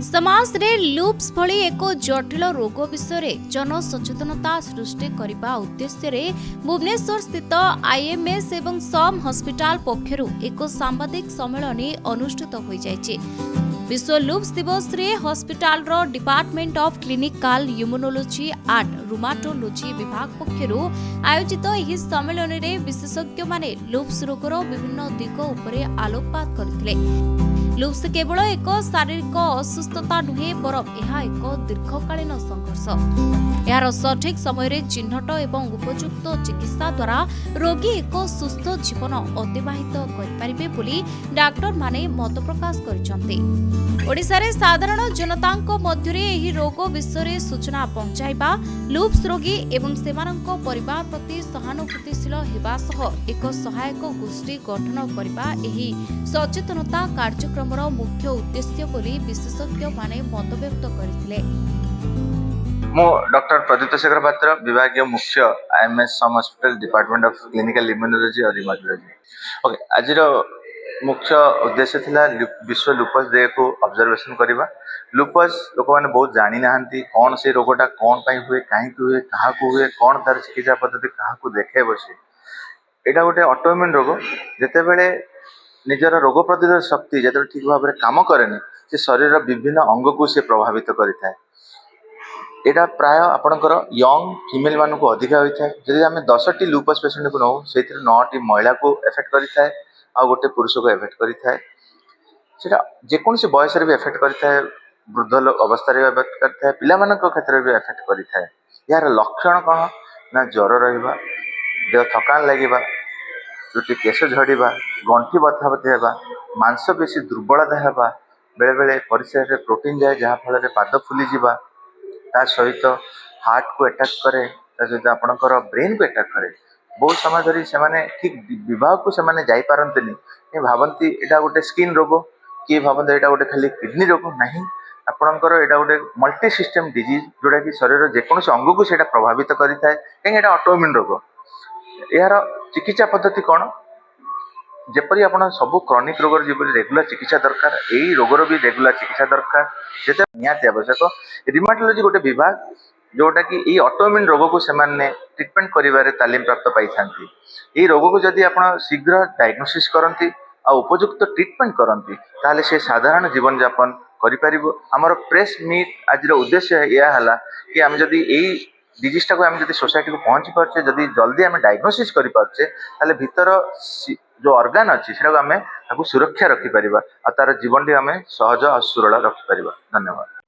समाज रे लूप्स भली एक जटिल रोग विषय जनसचेतनता सृष्टि करने उद्देश्य भुवनेश्वर स्थित आईएमएस एवं सम हॉस्पिटल पक्षरु एक सांबादिक सम्मेलन अनुष्ठित हो जायछि। विश्व लूप्स दिवस रे हॉस्पिटल रो department of clinical immunology and rheumatology विभाग पक्षरु आयोजित एही सम्मेलन रे विशेषज्ञ माने लूप्स रोगर विभिन्न दिग उपरे आलोकपात करथिले। लूप्स केवल एक शारीरिक असुस्थता नुहे बरं यह एक दीर्घकालीन संघर्ष। यार सठिक समय चिन्हट एवं उपयुक्त चिकित्सा द्वारा रोगी एक सुस्थ जीवन अतिबाहित करिपारिबे बोली डाक्टर माने मत प्रकाश करिसंते। ओडिसा रे साधारण जनतांको मध्यरे एही रोग विषय सूचना पहुंचाइबा लूप्स रोगी एवं सेमानंको परिवार प्रति सहानुभूतिशील हेबा सह एक सहायक गोष्ठी गठन करबा एही सचेतनता कार्यक्रम मुख्य उद्देश्य बोली विशेषज्ञ माने मत व्यक्त करथिले। मो डॉक्टर प्रदीप शेखर पात्र विभागीय मुख्य IMS SUM hospital department of clinical immunology और ह्यूमैटोलॉजी। ओके, आज मुख्य उद्देश्य थिला विश्व लूपस डे को ऑब्जर्वेशन करबा। लूपस लोक माने बहुत जानि नाहंती कोन से रोगटा कोन पई हुए काहे को हुए कहा को हुए कोन तार चिकित्सा पद्धति कहा को देखे बसे। एटा गोटे ऑटोइम्यून रोग जते बेले निजर रोग प्रतिरोधक शक्ति जो ठीक भाव में काम कैनि से शरीर विभिन्न अंग को से प्रभावित करें। यहाँ प्राय आपणकर यंग फीमेल मान को अधिका होता है। जदि आम 10टी लूपस पेशेंट को नौ से 9टी महिला को एफेक्ट करें आ गोटे पुरुष को एफेक्ट करें। जेकोसी बयस भी एफेक्ट करें, वृद्ध अवस्था एफेक्ट करें, पिला क्षेत्र में एफेक्ट करें। यार लक्षण कौन ना ज्वर रहा, देह थकान लगे, चुटी केश झड़वा, गंठी बथा बथी होगा, मांसपेशी दुर्बलता होगा, बेले बेले परिस्रा प्रोटीन जाए जहाँफल पाद फुलीजा, ता सहित हार्ट को अटैक करे, सहित आपणकर ब्रेन को अटैक करे। बहुत समय धरी से ठीक विवाह को से जापारती भावती यहाँ गोटे स्किन रोग, किए भावती यहाँ गोटे खाली किडनी रोग नहीं, आपणकर यहाँ गोटे मल्टी सिस्टम डिजीज जोटा कि शरीर जेकोसी अंग को से प्रभावित करें कहीं ऑटोइम्यून रोग। यार चिकित्सा पद्धति कौन जेपरी आप सब क्रॉनिक रोगर जपरी रेगुलर चिकित्सा दरकार, यही रोगर भी रेगुलर चिकित्सा दरकार जिते निहाती आवश्यक। रिमाटोलॉजी गोटे विभाग जोटा कि ये ऑटोइम्यून रोग को से ट्रिटमेंट करिबारे तालीम प्राप्त पाई थांती। ये रोग को जदि आप शीघ्र डायग्नोसिस करती आ उपयुक्त ट्रीटमेंट करती ताले से साधारण जीवन यापन करिपारिबो। हमर प्रेस मीट आज उद्देश्य यह है कि आम जदि यही डिजीजटा को आम जदि सोसाइटी को पहुँची पार्चे, जदि जल्दी आम डायग्नोसिस करि पार्चे ताले भीतर जो ऑर्गन अच्छी से आम सुरक्षा रखिपर और तार जीवन टी आम सहज और सुरल रखिपर। धन्यवाद।